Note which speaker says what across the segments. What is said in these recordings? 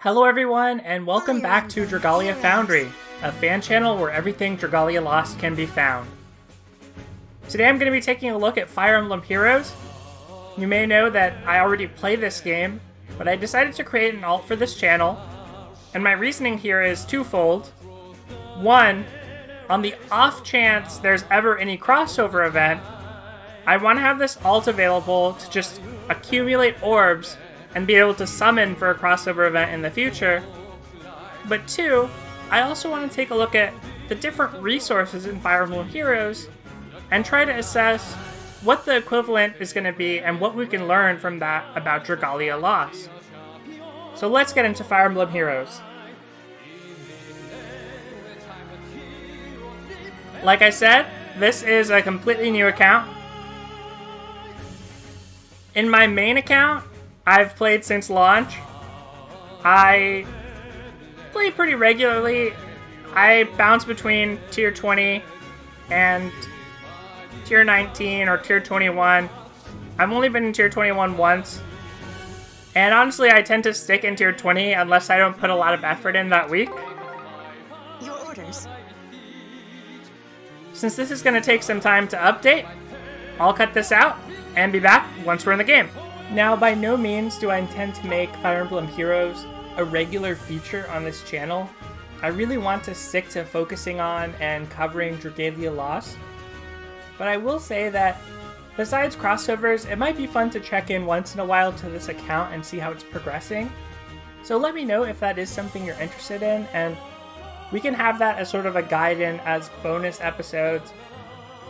Speaker 1: Hello everyone, and welcome back to Dragalia Foundry, a fan channel where everything Dragalia Lost can be found. Today I'm going to be taking a look at Fire Emblem Heroes. You may know that I already play this game, but I decided to create an alt for this channel, and my reasoning here is twofold. One, on the off chance there's ever any crossover event, I want to have this alt available to just accumulate orbs and be able to summon for a crossover event in the future. But two, I also want to take a look at the different resources in Fire Emblem Heroes and try to assess what the equivalent is going to be and what we can learn from that about Dragalia Lost. So let's get into Fire Emblem Heroes. Like I said, this is a completely new account. In my main account, I've played since launch. I play pretty regularly. I bounce between tier 20 and tier 19 or tier 21. I've only been in tier 21 once. And honestly, I tend to stick in tier 20 unless I don't put a lot of effort in that week.
Speaker 2: Your orders.
Speaker 1: Since this is going to take some time to update, I'll cut this out and be back once we're in the game. Now, by no means do I intend to make Fire Emblem Heroes a regular feature on this channel. I really want to stick to focusing on and covering Dragalia Lost. But I will say that besides crossovers, it might be fun to check in once in a while to this account and see how it's progressing. So let me know if that is something you're interested in, and we can have that as sort of a guide-in as bonus episodes.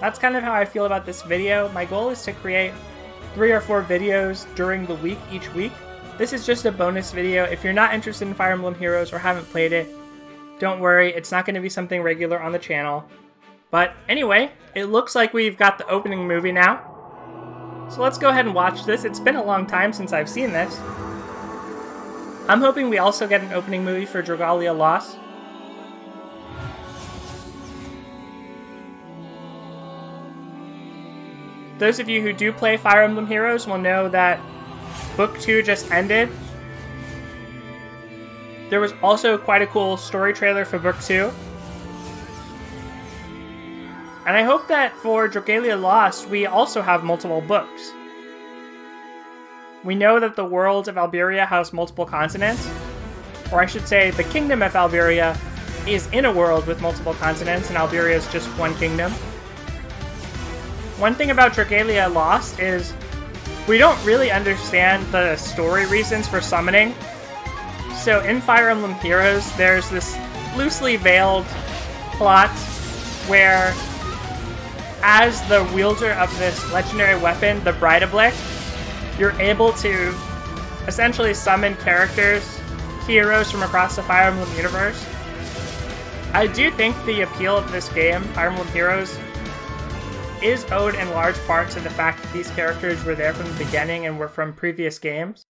Speaker 1: That's kind of how I feel about this video. My goal is to create 3 or 4 videos during the week each week. This is just a bonus video. If you're not interested in Fire Emblem Heroes or haven't played it, don't worry, it's not going to be something regular on the channel. But anyway, it looks like we've got the opening movie now. So let's go ahead and watch this. It's been a long time since I've seen this. I'm hoping we also get an opening movie for Dragalia Lost. Those of you who do play Fire Emblem Heroes will know that Book 2 just ended. There was also quite a cool story trailer for Book 2. And I hope that for Dragalia Lost, we also have multiple books. We know that the world of Alberia has multiple continents. Or I should say, the kingdom of Alberia is in a world with multiple continents, and Alberia is just one kingdom. One thing about Dragalia Lost is we don't really understand the story reasons for summoning. So in Fire Emblem Heroes, there's this loosely veiled plot where as the wielder of this legendary weapon, the Brightablick, you're able to essentially summon characters, heroes from across the Fire Emblem universe. I do think the appeal of this game, Fire Emblem Heroes, is owed in large part to the fact that these characters were there from the beginning and were from previous games.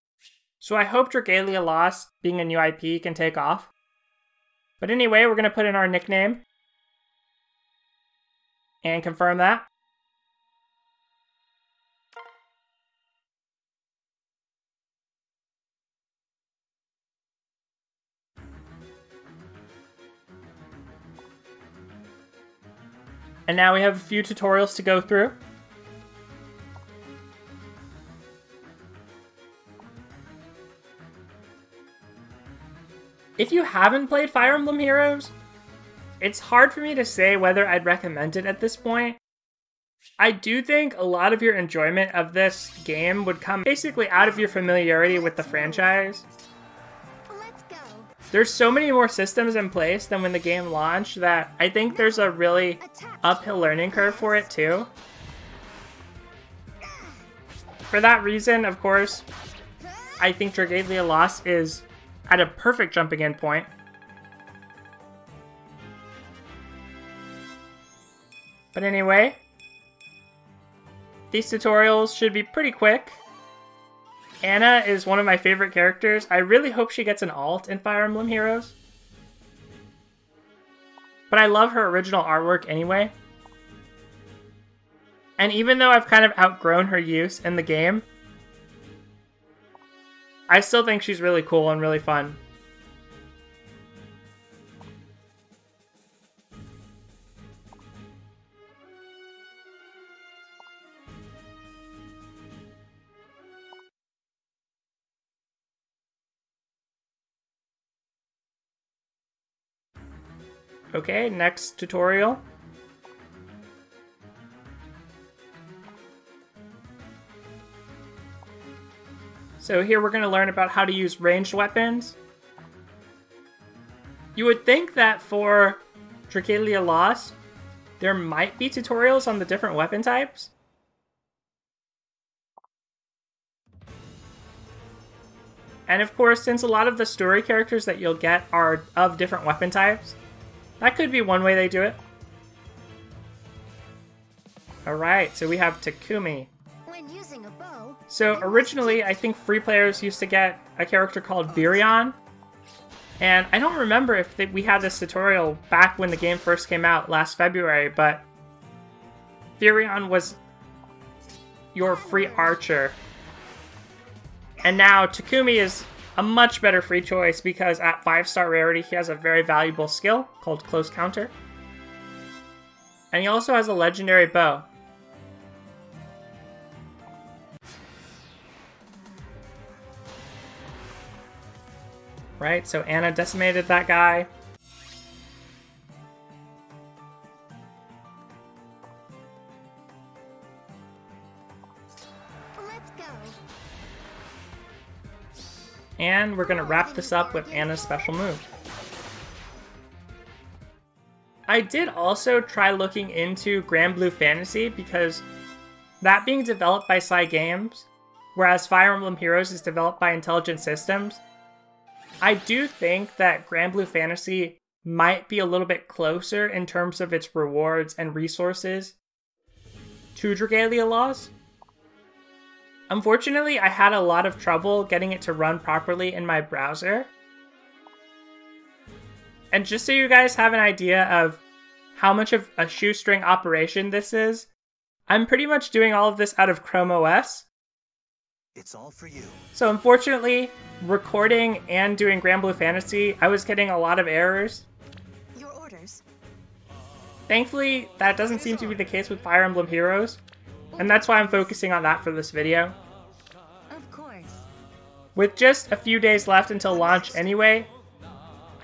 Speaker 1: So I hope Dragalia Lost, being a new IP, can take off. But anyway, we're going to put in our nickname and confirm that. And now we have a few tutorials to go through. If you haven't played Fire Emblem Heroes, it's hard for me to say whether I'd recommend it at this point. I do think a lot of your enjoyment of this game would come basically out of your familiarity with the franchise. There's so many more systems in place than when the game launched that I think there's a really uphill learning curve for it too. For that reason, of course, I think Dragalia Lost is at a perfect jumping in point. But anyway, these tutorials should be pretty quick. Anna is one of my favorite characters. I really hope she gets an alt in Fire Emblem Heroes. But I love her original artwork anyway. And even though I've kind of outgrown her use in the game, I still think she's really cool and really fun. Okay, next tutorial. So here we're going to learn about how to use ranged weapons. You would think that for Dragalia Lost, there might be tutorials on the different weapon types. And of course, since a lot of the story characters that you'll get are of different weapon types, that could be one way they do it. Alright, so we have Takumi.
Speaker 2: When using a bow,
Speaker 1: So originally, I think free players used to get a character called Virion. And I don't remember if we had this tutorial back when the game first came out last February, but Virion was your free archer. And now Takumi is a much better free choice because at 5-star rarity he has a very valuable skill called Close Counter. And he also has a legendary bow. Right, so Anna decimated that guy.
Speaker 2: let's go.
Speaker 1: And we're going to wrap this up with Anna's special move. I did also try looking into Grand Blue Fantasy because that being developed by Cygames, whereas Fire Emblem Heroes is developed by Intelligent Systems, I do think that Grand Blue Fantasy might be a little bit closer in terms of its rewards and resources to Dragalia Lost. Unfortunately, I had a lot of trouble getting it to run properly in my browser. And just so you guys have an idea of how much of a shoestring operation this is, I'm pretty much doing all of this out of Chrome OS.
Speaker 3: It's all for you.
Speaker 1: So unfortunately, recording and doing Grand Blue Fantasy, I was getting a lot of errors.
Speaker 2: Your orders.
Speaker 1: Thankfully, that doesn't seem to be the case with Fire Emblem Heroes, and that's why I'm focusing on that for this video.
Speaker 2: Of course.
Speaker 1: With just a few days left until launch anyway,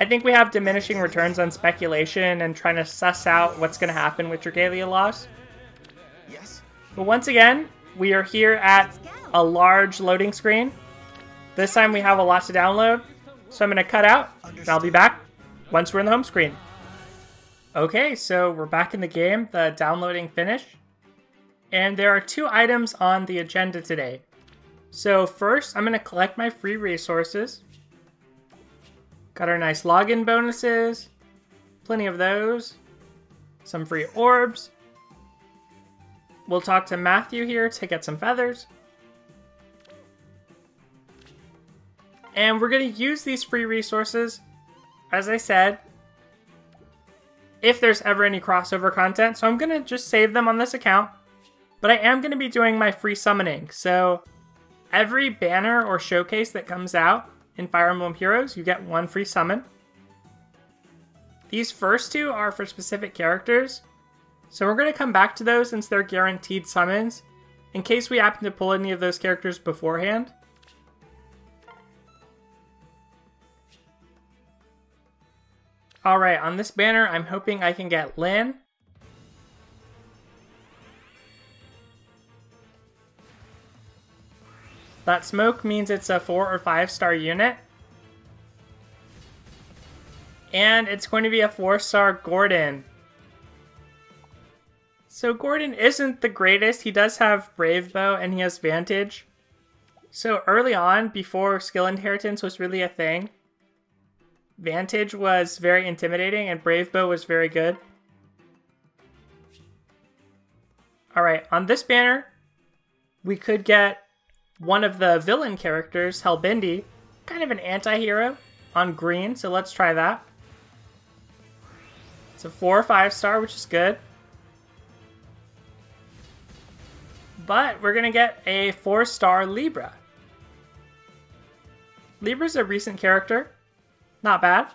Speaker 1: I think we have diminishing returns on speculation and trying to suss out what's going to happen with Dragalia Lost.
Speaker 3: Yes.
Speaker 1: But once again, we are here at a large loading screen. This time we have a lot to download, so I'm going to cut out, and I'll be back once we're in the home screen. Okay, so we're back in the game, the downloading finished. And there are 2 items on the agenda today. So first, I'm going to collect my free resources. Got our nice login bonuses, plenty of those, some free orbs. We'll talk to Matthew here to get some feathers. And we're going to use these free resources, as I said, if there's ever any crossover content. So I'm going to just save them on this account. But I am going to be doing my free summoning. So every banner or showcase that comes out in Fire Emblem Heroes, you get 1 free summon. These first 2 are for specific characters. So we're going to come back to those since they're guaranteed summons, in case we happen to pull any of those characters beforehand. Alright, on this banner, I'm hoping I can get Lyn. That smoke means it's a 4 or 5-star unit. And it's going to be a 4-star Gordon. So Gordon isn't the greatest. He does have Brave Bow and he has Vantage. So early on, before skill inheritance was really a thing, Vantage was very intimidating and Brave Bow was very good. Alright, on this banner, we could get one of the villain characters, Hellbindi, kind of an anti-hero, on green, so let's try that. It's a 4 or 5-star, which is good. But we're going to get a 4-star Libra. Libra's a recent character. Not bad.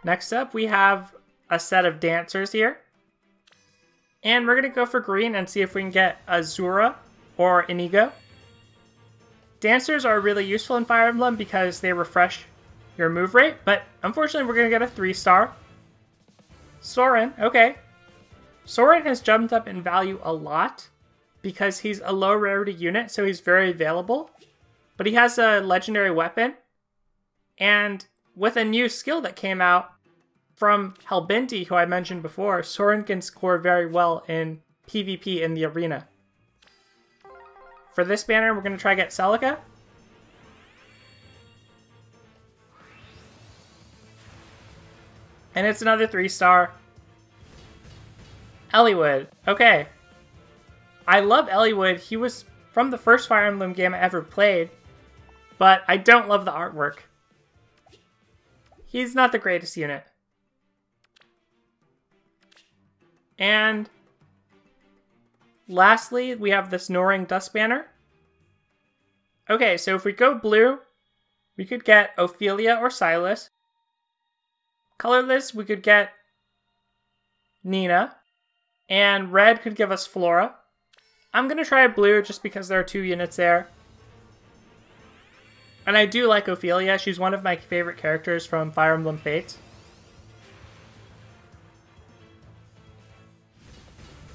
Speaker 1: Next up, we have a set of dancers here. And we're going to go for green and see if we can get Azura or Inigo. Dancers are really useful in Fire Emblem because they refresh your move rate, but unfortunately we're going to get a 3-star. Soren, okay. Soren has jumped up in value a lot because he's a low rarity unit, so he's very available. But he has a legendary weapon, and with a new skill that came out from Helbindi, who I mentioned before, Soren can score very well in PvP in the arena. For this banner, we're going to try to get Celica. And it's another 3-star. Eliwood. Okay. I love Eliwood. He was from the first Fire Emblem game I ever played, but I don't love the artwork. He's not the greatest unit. And lastly, we have this Snoring Dust Banner. Okay, so if we go blue, we could get Ophelia or Silas. Colorless, we could get Nina. And red could give us Flora. I'm going to try blue just because there are 2 units there. And I do like Ophelia. She's one of my favorite characters from Fire Emblem Fates.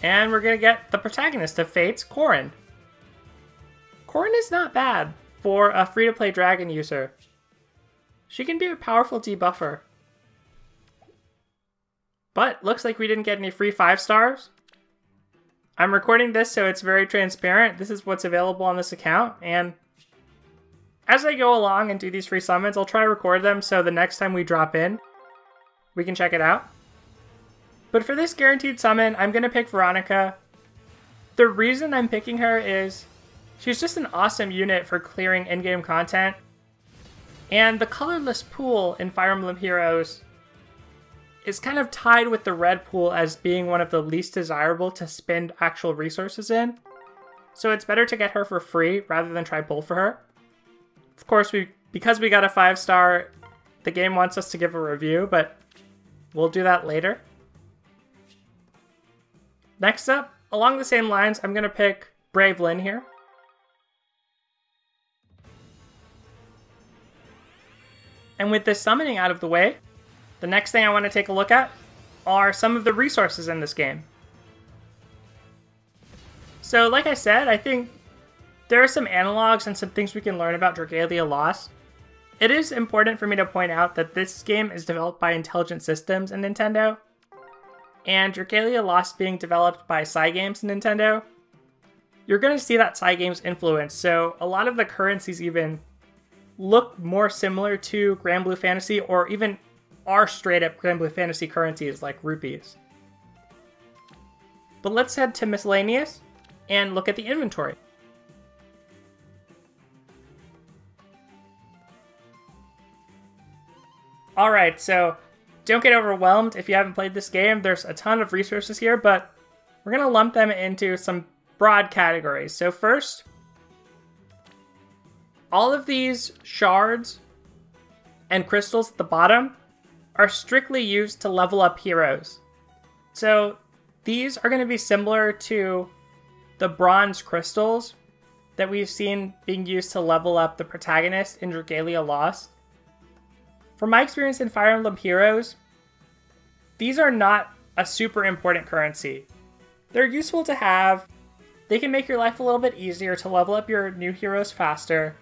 Speaker 1: And we're going to get the protagonist of Fates, Corrin. Corrin is not bad for a free-to-play dragon user. She can be a powerful debuffer. But looks like we didn't get any free 5-stars. I'm recording this so it's very transparent. This is what's available on this account, and as I go along and do these free summons, I'll try to record them so the next time we drop in, we can check it out. But for this guaranteed summon, I'm going to pick Veronica. The reason I'm picking her is she's just an awesome unit for clearing in-game content. And the colorless pool in Fire Emblem Heroes is kind of tied with the red pool as being one of the least desirable to spend actual resources in. So it's better to get her for free rather than try pull for her. Of course, because we got a 5-star, the game wants us to give a review, but we'll do that later. Next up, along the same lines, I'm going to pick Brave Lyn here. And with this summoning out of the way, the next thing I want to take a look at are some of the resources in this game. So like I said, I think there are some analogs and some things we can learn about Dragalia Lost. It is important for me to point out that this game is developed by Intelligent Systems and Nintendo, and Dragalia Lost being developed by Cygames and Nintendo. You're going to see that Cygames influence, so a lot of the currencies even look more similar to Grand Blue Fantasy, or even are straight up Grand Blue Fantasy currencies like rupees. But let's head to Miscellaneous and look at the inventory. Alright, so don't get overwhelmed if you haven't played this game. There's a ton of resources here, but we're going to lump them into some broad categories. So first, all of these shards and crystals at the bottom are strictly used to level up heroes. So these are going to be similar to the bronze crystals that we've seen being used to level up the protagonist in Dragalia Lost. From my experience in Fire Emblem Heroes, these are not a super important currency. They're useful to have. They can make your life a little bit easier to level up your new heroes faster.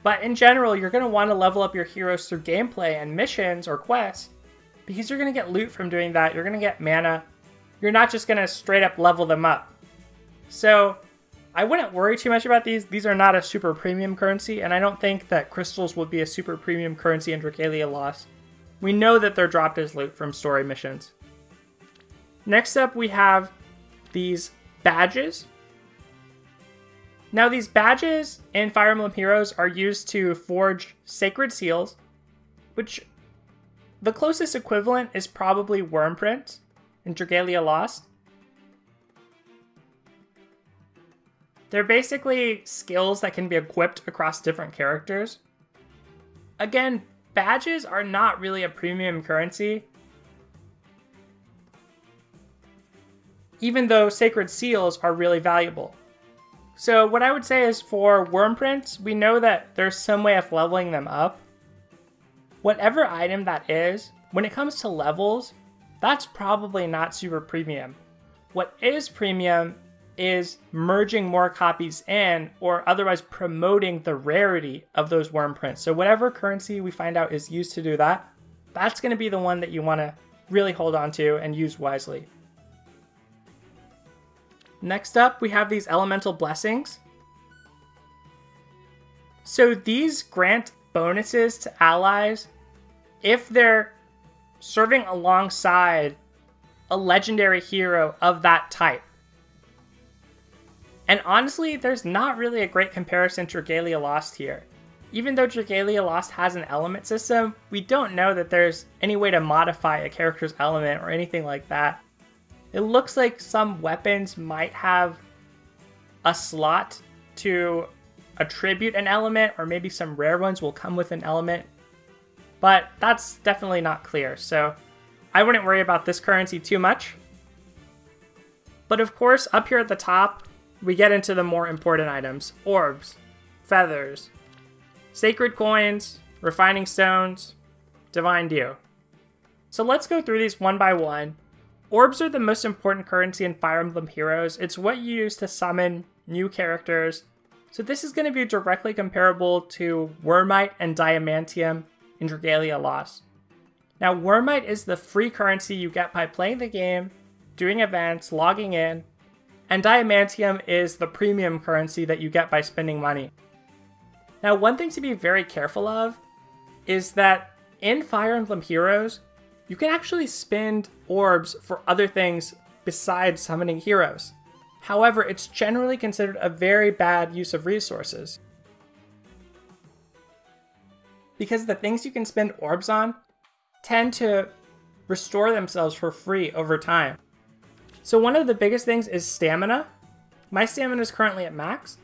Speaker 1: But in general, you're going to want to level up your heroes through gameplay and missions or quests, because you're going to get loot from doing that. You're going to get mana. You're not just going to straight up level them up. So I wouldn't worry too much about these. These are not a super premium currency, and I don't think that crystals would be a super premium currency in Dragalia Lost. We know that they're dropped as loot from story missions. Next up, we have these badges. Now, these badges in Fire Emblem Heroes are used to forge sacred seals, which the closest equivalent is probably Wormprint in Dragalia Lost. They're basically skills that can be equipped across different characters. Again, badges are not really a premium currency, even though sacred seals are really valuable. So what I would say is for worm prints, we know that there's some way of leveling them up. Whatever item that is, when it comes to levels, that's probably not super premium. What is premium is merging more copies in, or otherwise promoting the rarity of those worm prints. So whatever currency we find out is used to do that, that's going to be the one that you want to really hold on to and use wisely. Next up, we have these elemental blessings. So these grant bonuses to allies if they're serving alongside a legendary hero of that type. And honestly, there's not really a great comparison to Dragalia Lost here. Even though Dragalia Lost has an element system, we don't know that there's any way to modify a character's element or anything like that. It looks like some weapons might have a slot to attribute an element, or maybe some rare ones will come with an element, but that's definitely not clear, so I wouldn't worry about this currency too much. But of course, up here at the top, we get into the more important items: orbs, feathers, sacred coins, refining stones, divine dew. So let's go through these one by one. Orbs are the most important currency in Fire Emblem Heroes. It's what you use to summon new characters. So this is going to be directly comparable to Wormite and Diamantium in Dragalia Lost. Now, Wormite is the free currency you get by playing the game, doing events, logging in, and Diamantium is the premium currency that you get by spending money. Now, one thing to be very careful of is that in Fire Emblem Heroes, you can actually spend orbs for other things besides summoning heroes. However, it's generally considered a very bad use of resources, because the things you can spend orbs on tend to restore themselves for free over time. So one of the biggest things is stamina. My stamina is currently at max,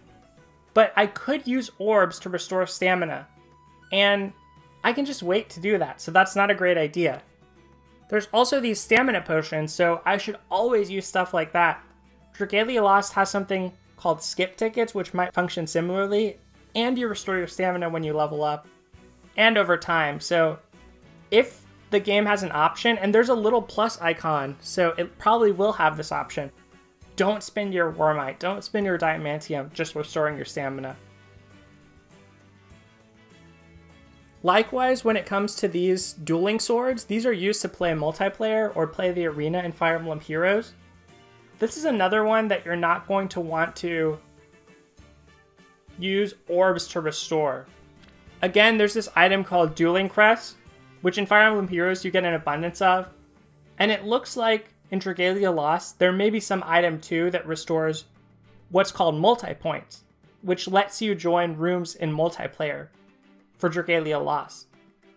Speaker 1: but I could use orbs to restore stamina, and I can just wait to do that, so that's not a great idea. There's also these stamina potions, so I should always use stuff like that. Dragalia Lost has something called skip tickets, which might function similarly, and you restore your stamina when you level up, and over time. So if the game has an option, and there's a little plus icon, so it probably will have this option, don't spend your Wormite, don't spend your Diamantium just restoring your stamina. Likewise, when it comes to these dueling swords, these are used to play multiplayer or play the arena in Fire Emblem Heroes. This is another one that you're not going to want to use orbs to restore. Again, there's this item called Dueling Crest, which in Fire Emblem Heroes you get an abundance of. And it looks like in Dragalia Lost, there may be some item too that restores what's called multi-points, which lets you join rooms in multiplayer for Dragalia Lost.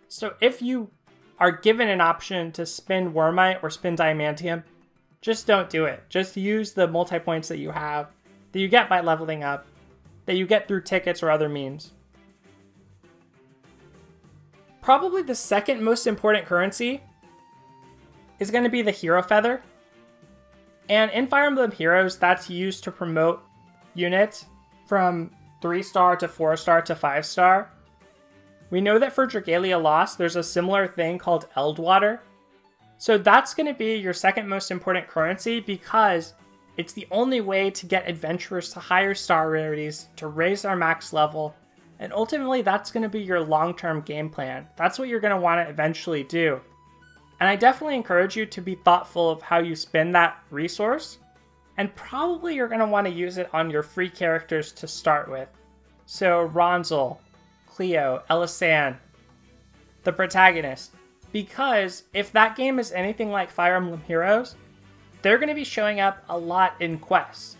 Speaker 1: So if you are given an option to spin Wormite or spin Diamantium, just don't do it. Just use the multi-points that you have, that you get by leveling up, that you get through tickets or other means. Probably the second most important currency is going to be the Hero Feather. And in Fire Emblem Heroes, that's used to promote units from 3-star to 4-star to 5-star. We know that for Dragalia Lost, there's a similar thing called Eldwater. So that's going to be your second most important currency, because it's the only way to get adventurers to higher star rarities, to raise their max level, and ultimately that's going to be your long-term game plan. That's what you're going to want to eventually do. And I definitely encourage you to be thoughtful of how you spend that resource, and probably you're going to want to use it on your free characters to start with. So Ronzel, Cleo, Elisan, the protagonist. Because if that game is anything like Fire Emblem Heroes, they're going to be showing up a lot in quests.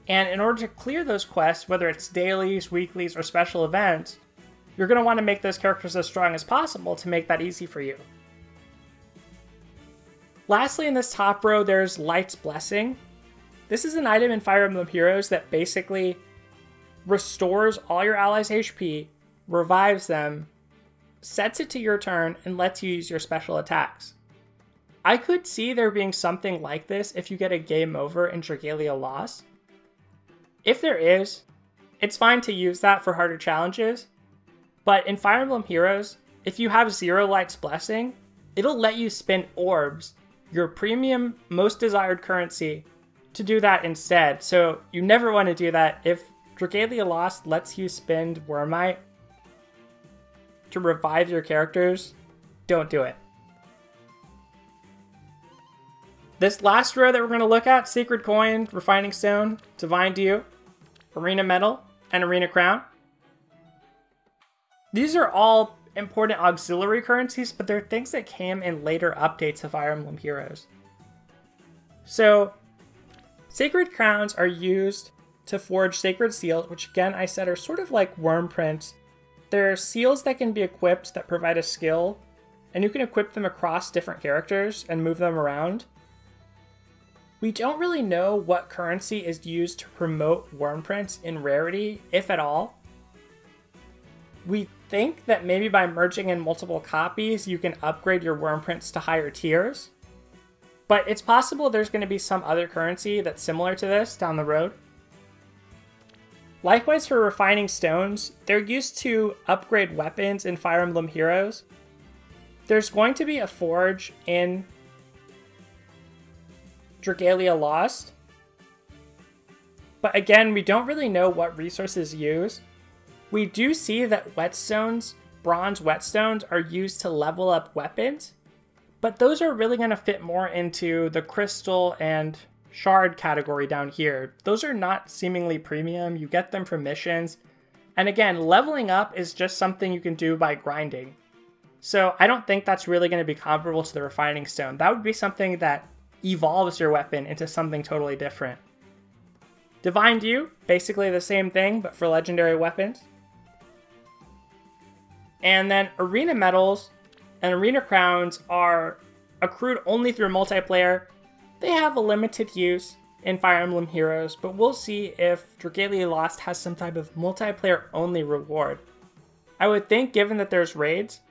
Speaker 1: And in order to clear those quests, whether it's dailies, weeklies, or special events, you're going to want to make those characters as strong as possible to make that easy for you. Lastly, in this top row, there's Light's Blessing. This is an item in Fire Emblem Heroes that basically restores all your allies' HP, revives them, sets it to your turn, and lets you use your special attacks. I could see there being something like this if you get a game over in Dragalia Lost. If there is, it's fine to use that for harder challenges, but in Fire Emblem Heroes, if you have Zero Light's Blessing, it'll let you spend orbs, your premium most desired currency, to do that instead. So you never want to do that. If Dragalia Lost lets you spend Wormite to revive your characters, don't do it. This last row that we're going to look at, Sacred Coin, Refining Stone, Divine Dew, Arena Medal, and Arena Crown. These are all important auxiliary currencies, but they're things that came in later updates of Fire Emblem Heroes. So, Sacred Crowns are used to forge Sacred Seals, which again I said are sort of like worm prints. They're seals that can be equipped that provide a skill, and you can equip them across different characters and move them around. We don't really know what currency is used to promote worm prints in rarity, if at all. We think that maybe by merging in multiple copies, you can upgrade your worm prints to higher tiers. But it's possible there's going to be some other currency that's similar to this down the road. Likewise for Refining Stones, they're used to upgrade weapons in Fire Emblem Heroes. There's going to be a forge in Dragalia Lost. But again, we don't really know what resources use. We do see that whetstones, bronze whetstones, are used to level up weapons, but those are really going to fit more into the crystal and shard category down here. Those are not seemingly premium, you get them from missions, and again, leveling up is just something you can do by grinding. So I don't think that's really going to be comparable to the Refining Stone. That would be something that evolves your weapon into something totally different. Divine Dew, basically the same thing, but for legendary weapons. And then Arena Medals and Arena Crowns are accrued only through multiplayer. They have a limited use in Fire Emblem Heroes, but we'll see if Dragalia Lost has some type of multiplayer-only reward. I would think, given that there's raids,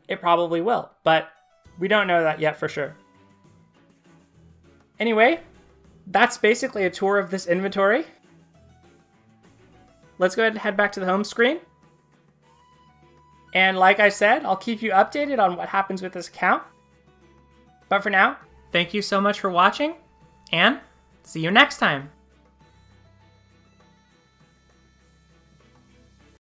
Speaker 1: it probably will, but we don't know that yet for sure. Anyway, that's basically a tour of this inventory. Let's go ahead and head back to the home screen. And like I said, I'll keep you updated on what happens with this account. But for now, thank you so much for watching, and see you next time.